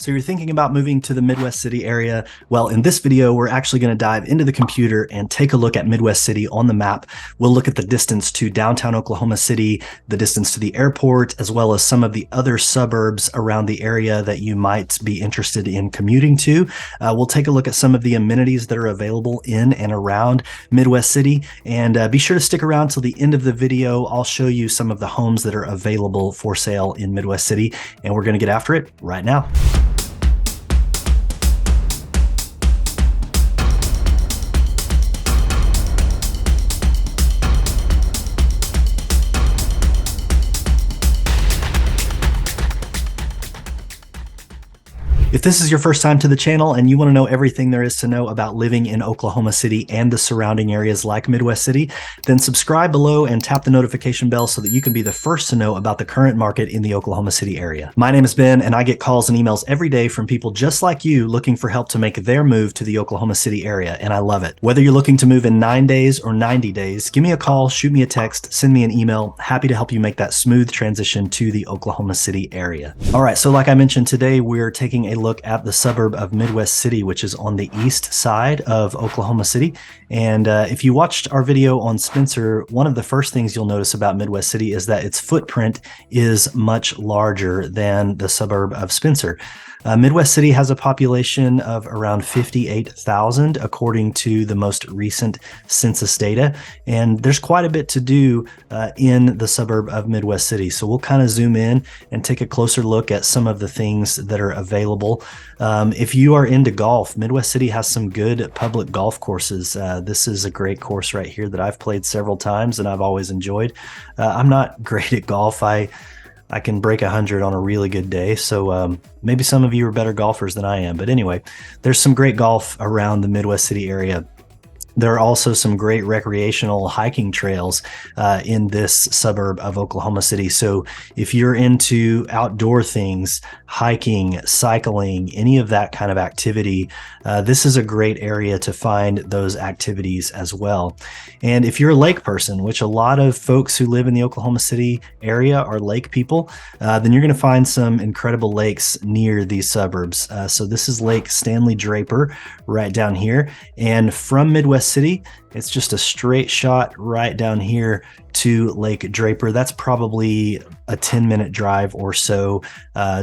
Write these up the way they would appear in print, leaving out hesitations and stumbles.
So you're thinking about moving to the Midwest City area? Well, in this video, we're actually going to dive into the computer and take a look at Midwest City on the map. We'll look at the distance to downtown Oklahoma City, the distance to the airport, as well as some of the other suburbs around the area that you might be interested in commuting to. We'll take a look at some of the amenities that are available in and around Midwest City. And be sure to stick around till the end of the video. I'll show you some of the homes that are available for sale in Midwest City, and we're going to get after it right now. If this is your first time to the channel and you want to know everything there is to know about living in Oklahoma City and the surrounding areas like Midwest City, then subscribe below and tap the notification bell so that you can be the first to know about the current market in the Oklahoma City area. My name is Ben, and I get calls and emails every day from people just like you looking for help to make their move to the Oklahoma City area, and I love it. Whether you're looking to move in 9 days or 90 days, give me a call, shoot me a text, send me an email. Happy to help you make that smooth transition to the Oklahoma City area. All right, so like I mentioned today, we're taking a look at the suburb of Midwest City, which is on the east side of Oklahoma City. And if you watched our video on Spencer, one of the first things you'll notice about Midwest City is that its footprint is much larger than the suburb of Spencer. Midwest City has a population of around 58,000 according to the most recent census data, and there's quite a bit to do in the suburb of Midwest City. So we'll kind of zoom in and take a closer look at some of the things that are available. If you are into golf, Midwest City has some good public golf courses. This is a great course right here that I've played several times and I've always enjoyed. I'm not great at golf. I can break 100 on a really good day. So maybe some of you are better golfers than I am. But anyway, there's some great golf around the Midwest City area. There are also some great recreational hiking trails in this suburb of Oklahoma City. So if you're into outdoor things, hiking, cycling, any of that kind of activity, this is a great area to find those activities as well. And if you're a lake person, which a lot of folks who live in the Oklahoma City area are lake people, then you're going to find some incredible lakes near these suburbs. So this is Lake Stanley Draper right down here. And from Midwest City, it's just a straight shot right down here to Lake Draper. That's probably a 10-minute drive or so,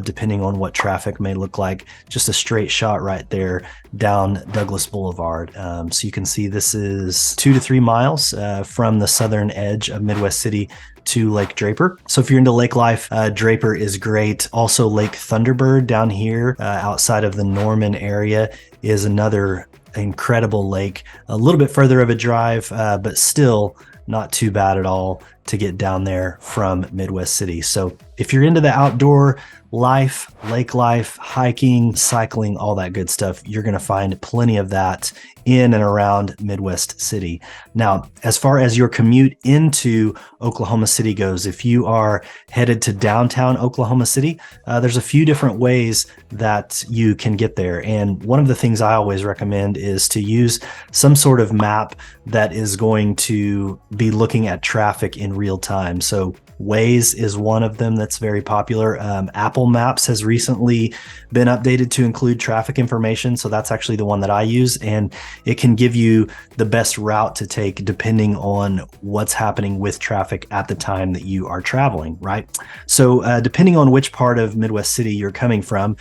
depending on what traffic may look like. Just a straight shot right there down Douglas Boulevard. So you can see this is 2 to 3 miles from the southern edge of Midwest City to Lake Draper. So if you're into lake life, Draper is great. Also, Lake Thunderbird down here outside of the Norman area is another incredible lake. A little bit further of a drive, but still not too bad at all to get down there from Midwest City. So if you're into the outdoor life, lake life, hiking, cycling, all that good stuff, you're going to find plenty of that in and around Midwest City. Now, as far as your commute into Oklahoma City goes, if you are headed to downtown Oklahoma City, there's a few different ways that you can get there. And one of the things I always recommend is to use some sort of map that is going to be looking at traffic in real time. So Waze is one of them that's very popular. Apple Maps has recently been updated to include traffic information. So that's actually the one that I use, and it can give you the best route to take depending on what's happening with traffic at the time that you are traveling, right? So depending on which part of Midwest City you're coming from,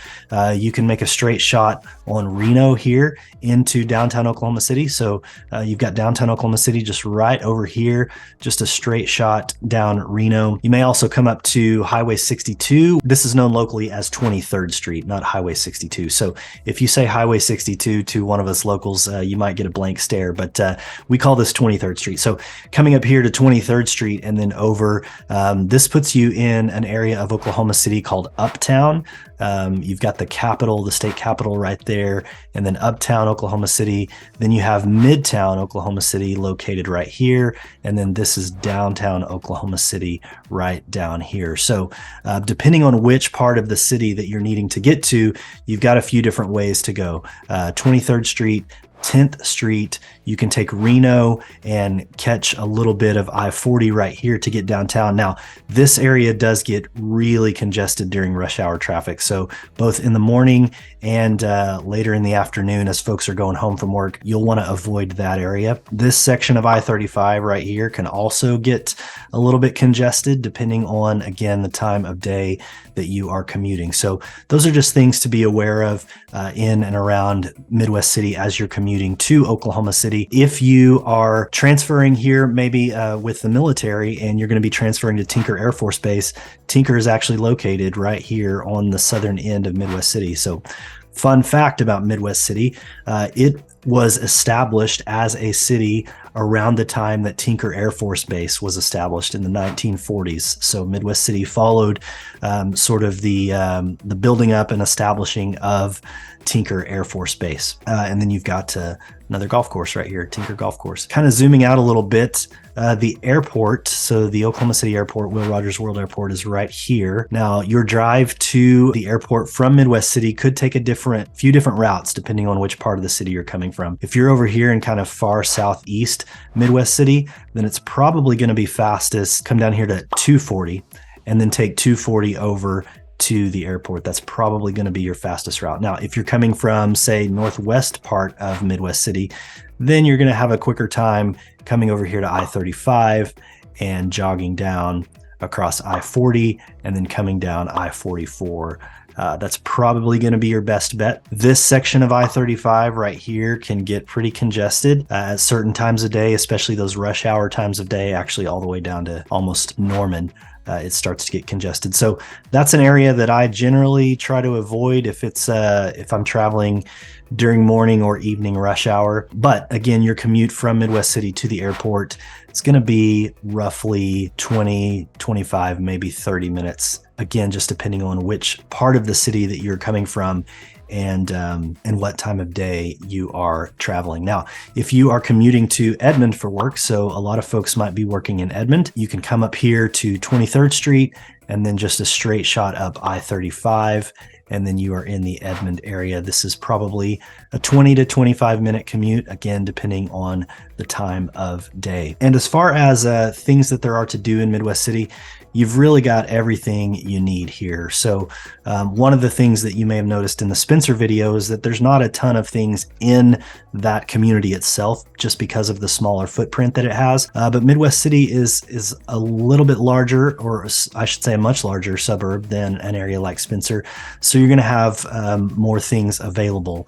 you can make a straight shot on Reno here into downtown Oklahoma City. So you've got downtown Oklahoma City just right over here, just a straight shot down Reno. You may also come up to Highway 62. This is known locally as 23rd Street, not Highway 62. So if you say Highway 62 to one of us locals, you might get a blank stare, but we call this 23rd Street. So coming up here to 23rd Street and then over, this puts you in an area of Oklahoma City called Uptown. You've got the capital, the state capital right there, and then Uptown Oklahoma City. Then you have Midtown Oklahoma City located right here. And then this is downtown Oklahoma City right down here. So depending on which part of the city that you're needing to get to, you've got a few different ways to go. 23rd Street 10th Street, you can take Reno and catch a little bit of I-40 right here to get downtown. Now, this area does get really congested during rush hour traffic. So both in the morning and later in the afternoon, as folks are going home from work, you'll want to avoid that area. This section of I-35 right here can also get a little bit congested depending on, again, the time of day that you are commuting. So those are just things to be aware of in and around Midwest City as you're commuting to Oklahoma City. If you are transferring here, maybe with the military, and you're going to be transferring to Tinker Air Force Base, Tinker is actually located right here on the southern end of Midwest City. So fun fact about Midwest City, it was established as a city around the time that Tinker Air Force Base was established in the 1940s. So Midwest City followed sort of the building up and establishing of Tinker Air Force Base. And then you've got another golf course right here, Tinker Golf Course. Kind of zooming out a little bit, the airport, so the Oklahoma City Airport, Will Rogers World Airport, is right here. Now, your drive to the airport from Midwest City could take a few different routes depending on which part of the city you're coming from. If you're over here in kind of far southeast Midwest City, then it's probably going to be fastest. Come down here to 240 and then take 240 over to the airport. That's probably going to be your fastest route. Now, if you're coming from, say, northwest part of Midwest City, then you're going to have a quicker time coming over here to I-35 and jogging down across I-40 and then coming down I-44. That's probably going to be your best bet. This section of I-35 right here can get pretty congested at certain times of day, especially those rush hour times of day, actually all the way down to almost Norman. It starts to get congested. So that's an area that I generally try to avoid if I'm traveling during morning or evening rush hour. But again, your commute from Midwest City to the airport, it's going to be roughly 20, 25, maybe 30 minutes. Again, just depending on which part of the city that you're coming from and what time of day you are traveling. Now, if you are commuting to Edmond for work, so a lot of folks might be working in Edmond, you can come up here to 23rd Street and then just a straight shot up I-35, and then you are in the Edmond area. This is probably a 20 to 25 minute commute, again, depending on the time of day. And as far as things that there are to do in Midwest City, you've really got everything you need here. So one of the things that you may have noticed in the Spencer video is that there's not a ton of things in that community itself, just because of the smaller footprint that it has. But Midwest City is a little bit larger, or I should say a much larger suburb than an area like Spencer. So you're going to have more things available.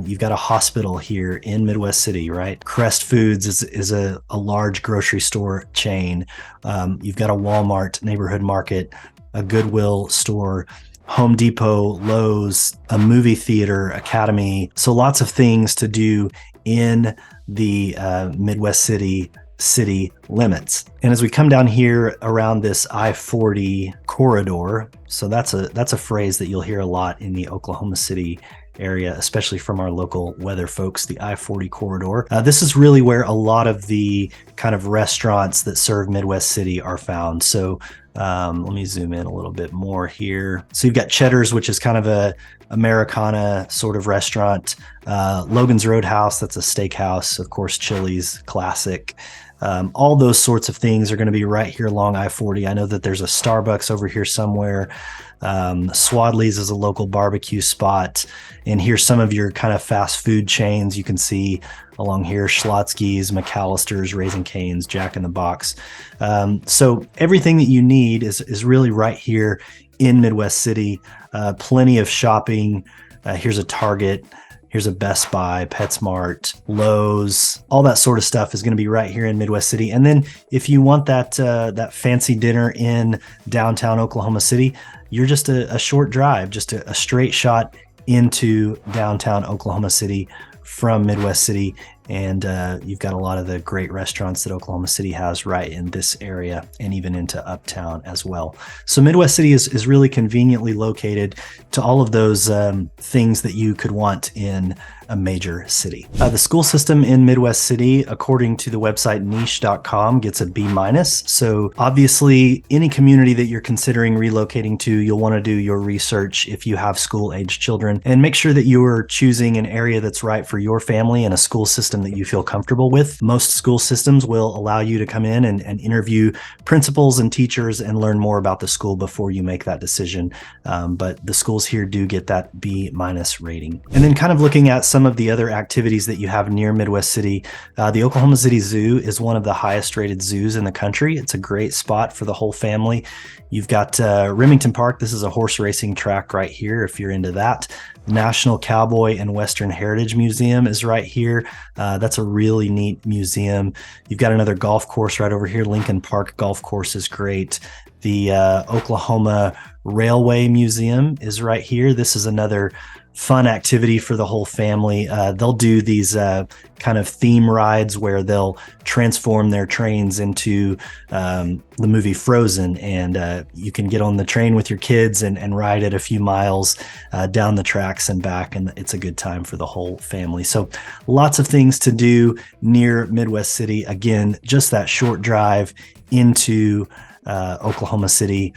You've got a hospital here in Midwest City, right? Crest Foods is a large grocery store chain. You've got a Walmart neighborhood market, a Goodwill store, Home Depot, Lowe's, a movie theater, Academy. So lots of things to do in the Midwest City limits. And as we come down here around this I-40 corridor, so that's a phrase that you'll hear a lot in the Oklahoma City area, especially from our local weather folks, the I-40 corridor. This is really where a lot of the kind of restaurants that serve Midwest City are found. So let me zoom in a little bit more here. So you've got Cheddar's, which is kind of a Americana sort of restaurant. Logan's Roadhouse, that's a steakhouse. Of course, Chili's, classic. All those sorts of things are going to be right here along I-40. I know that there's a Starbucks over here somewhere. Swadley's is a local barbecue spot. And here's some of your kind of fast food chains. You can see along here, Schlotsky's, McAllister's, Raising Cane's, Jack in the Box. So everything that you need is really right here in Midwest City. Plenty of shopping. Here's a Target. Here's a Best Buy, PetSmart, Lowe's, all that sort of stuff is going to be right here in Midwest City. And then if you want that fancy dinner in downtown Oklahoma City, you're just a short drive, just a straight shot into downtown Oklahoma City from Midwest City, And you've got a lot of the great restaurants that Oklahoma City has right in this area and even into uptown as well. So Midwest City is really conveniently located to all of those things that you could want in a major city. The school system in Midwest City, according to the website niche.com, gets a B-. So obviously, any community that you're considering relocating to, you'll want to do your research if you have school-aged children, and make sure that you're choosing an area that's right for your family and a school system that you feel comfortable with. Most school systems will allow you to come in and interview principals and teachers and learn more about the school before you make that decision. But the schools here do get that B- rating. And then kind of looking at some of the other activities that you have near Midwest City, the Oklahoma City Zoo is one of the highest rated zoos in the country. It's a great spot for the whole family. You've got Remington Park. This is a horse racing track right here if you're into that. National Cowboy and Western Heritage Museum is right here. That's a really neat museum. You've got another golf course right over here. Lincoln Park Golf Course is great. The Oklahoma Railway Museum is right here. This is another fun activity for the whole family. They'll do these kind of theme rides where they'll transform their trains into the movie Frozen, and you can get on the train with your kids and ride it a few miles down the tracks and back, and it's a good time for the whole family. So lots of things to do near Midwest City. Again, just that short drive into Oklahoma City,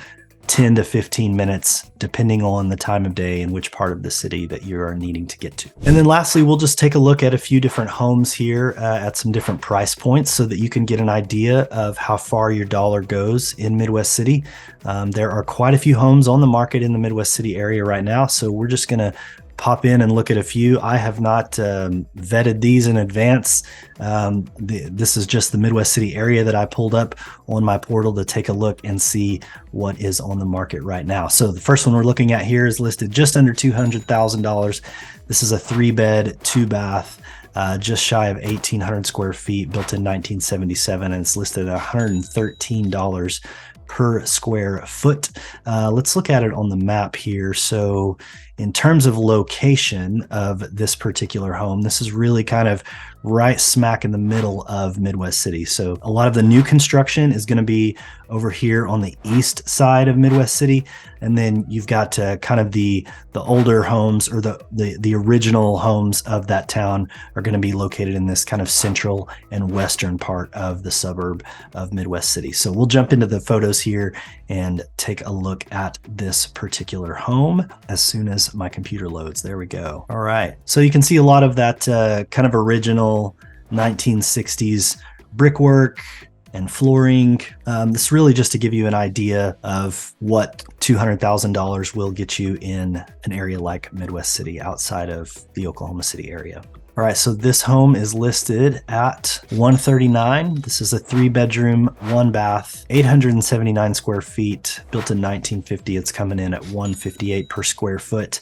10 to 15 minutes, depending on the time of day and which part of the city that you are needing to get to. And then lastly, we'll just take a look at a few different homes here at some different price points so that you can get an idea of how far your dollar goes in Midwest City. There are quite a few homes on the market in the Midwest City area right now, so we're just going to pop in and look at a few. I have not vetted these in advance. This is just the Midwest City area that I pulled up on my portal to take a look and see what is on the market right now. So the first one we're looking at here is listed just under $200,000. This is a 3-bed, 2-bath, just shy of 1,800 square feet, built in 1977, and it's listed at $113 per square foot. Let's look at it on the map here. So in terms of location of this particular home, this is really kind of right smack in the middle of Midwest City. So a lot of the new construction is going to be over here on the east side of Midwest City. And then you've got kind of the older homes, or the original homes of that town are going to be located in this kind of central and western part of the suburb of Midwest City. So we'll jump into the photos here and take a look at this particular home as soon as my computer loads. There we go. All right. So you can see a lot of that kind of original 1960s brickwork and flooring. This really just to give you an idea of what $200,000 will get you in an area like Midwest City outside of the Oklahoma City area. All right, so this home is listed at $139,000. This is a 3-bedroom, 1-bath, 879 square feet, built in 1950. It's coming in at $158 per square foot.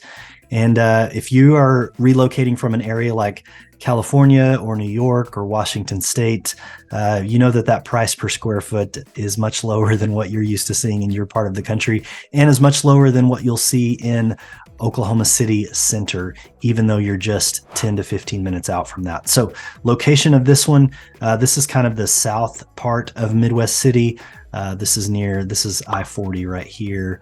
And if you are relocating from an area like California or New York or Washington State, you know that price per square foot is much lower than what you're used to seeing in your part of the country, and is much lower than what you'll see in Oklahoma City Center, even though you're just 10 to 15 minutes out from that. So location of this one, this is kind of the south part of Midwest City. This is I-40 right here.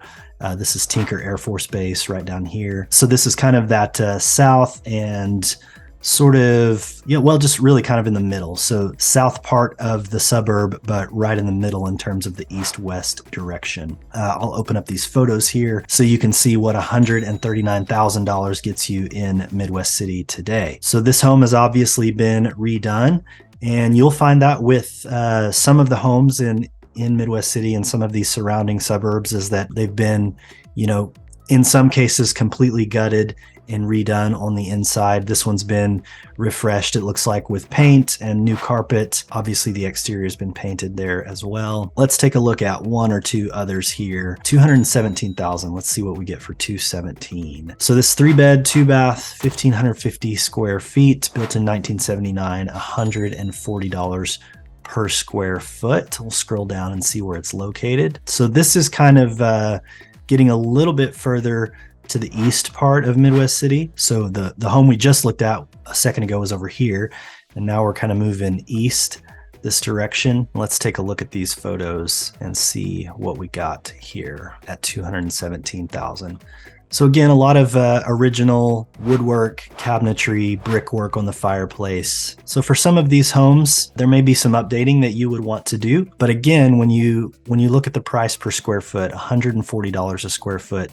This is Tinker Air Force Base right down here. So this is kind of that south and sort of, just really kind of in the middle. So south part of the suburb, but right in the middle in terms of the east-west direction. I'll open up these photos here so you can see what $139,000 gets you in Midwest City today. So this home has obviously been redone, and you'll find that with some of the homes in Midwest City and some of these surrounding suburbs, is that they've been, in some cases completely gutted and redone on the inside. This one's been refreshed, it looks like, with paint and new carpet. Obviously the exterior has been painted there as well. Let's take a look at one or two others here. $217,000. Let's see what we get for $217,000. So this 3-bed, 2-bath, 1,550 square feet, built in 1979, $140 per square foot. We'll scroll down and see where it's located. So this is kind of getting a little bit further to the east part of Midwest City. So the home we just looked at a second ago was over here. And now we're kind of moving east this direction. Let's take a look at these photos and see what we got here at 217,000. So again, a lot of original woodwork, cabinetry, brickwork on the fireplace. So for some of these homes, there may be some updating that you would want to do. But again, when you look at the price per square foot, $140 a square foot,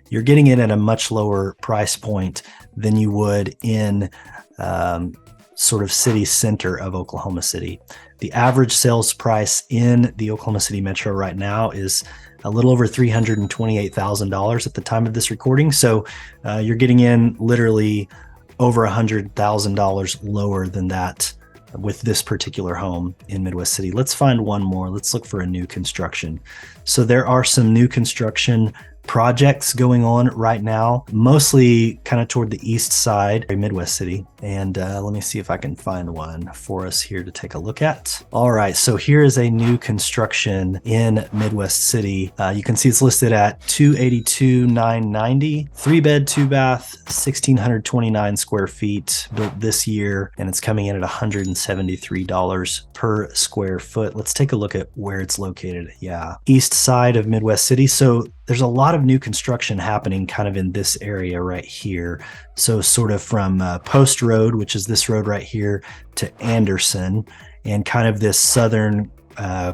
you're getting it at a much lower price point than you would in sort of city center of Oklahoma City. The average sales price in the Oklahoma City metro right now is a little over $328,000 at the time of this recording. So you're getting in literally over $100,000 lower than that with this particular home in Midwest City. Let's find one more. Let's look for a new construction. So there are some new construction projects going on right now, mostly kind of toward the east side of Midwest City. And let me see if I can find one for us here to take a look at. All right, so here is a new construction in Midwest City. You can see it's listed at $282,990, 3-bed, 2-bath, 1,629 square feet, built this year, and it's coming in at $173 per square foot. Let's take a look at where it's located. Yeah, east side of Midwest City. So there's a lot of new construction happening kind of in this area right here. So sort of from Post Road, which is this road right here, to Anderson, and kind of this southern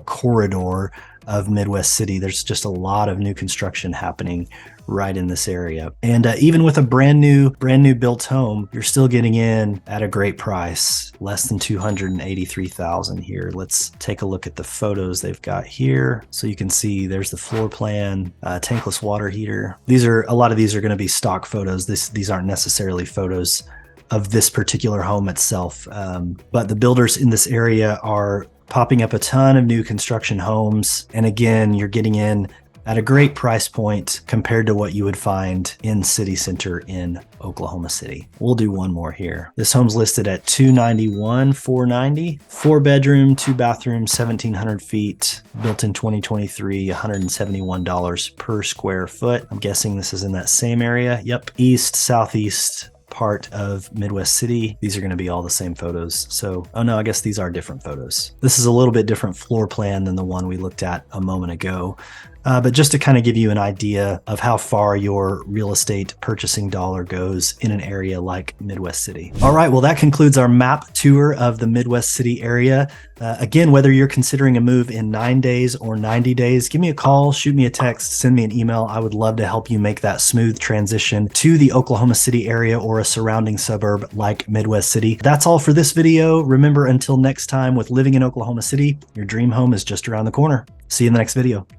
corridor of Midwest City. There's just a lot of new construction happening right in this area. And even with a brand new built home, you're still getting in at a great price, less than $283,000 here. Let's take a look at the photos they've got here. So you can see there's the floor plan, tankless water heater. A lot of these are going to be stock photos. These aren't necessarily photos of this particular home itself. But the builders in this area are popping up a ton of new construction homes. And again, you're getting in at a great price point compared to what you would find in city center in Oklahoma City. We'll do one more here. This home's listed at $291,490, 4-bedroom, 2-bathroom, 1,700 feet, built in 2023, $171 per square foot. I'm guessing this is in that same area. Yep, east, southeast part of Midwest City. These are going to be all the same photos. So, oh no, I guess these are different photos. This is a little bit different floor plan than the one we looked at a moment ago. But just to kind of give you an idea of how far your real estate purchasing dollar goes in an area like Midwest City. All right, well, that concludes our map tour of the Midwest City area. Again, whether you're considering a move in 9 days or 90 days, give me a call, shoot me a text, send me an email. I would love to help you make that smooth transition to the Oklahoma City area or a surrounding suburb like Midwest City. That's all for this video. Remember, until next time, with living in Oklahoma City, your dream home is just around the corner. See you in the next video.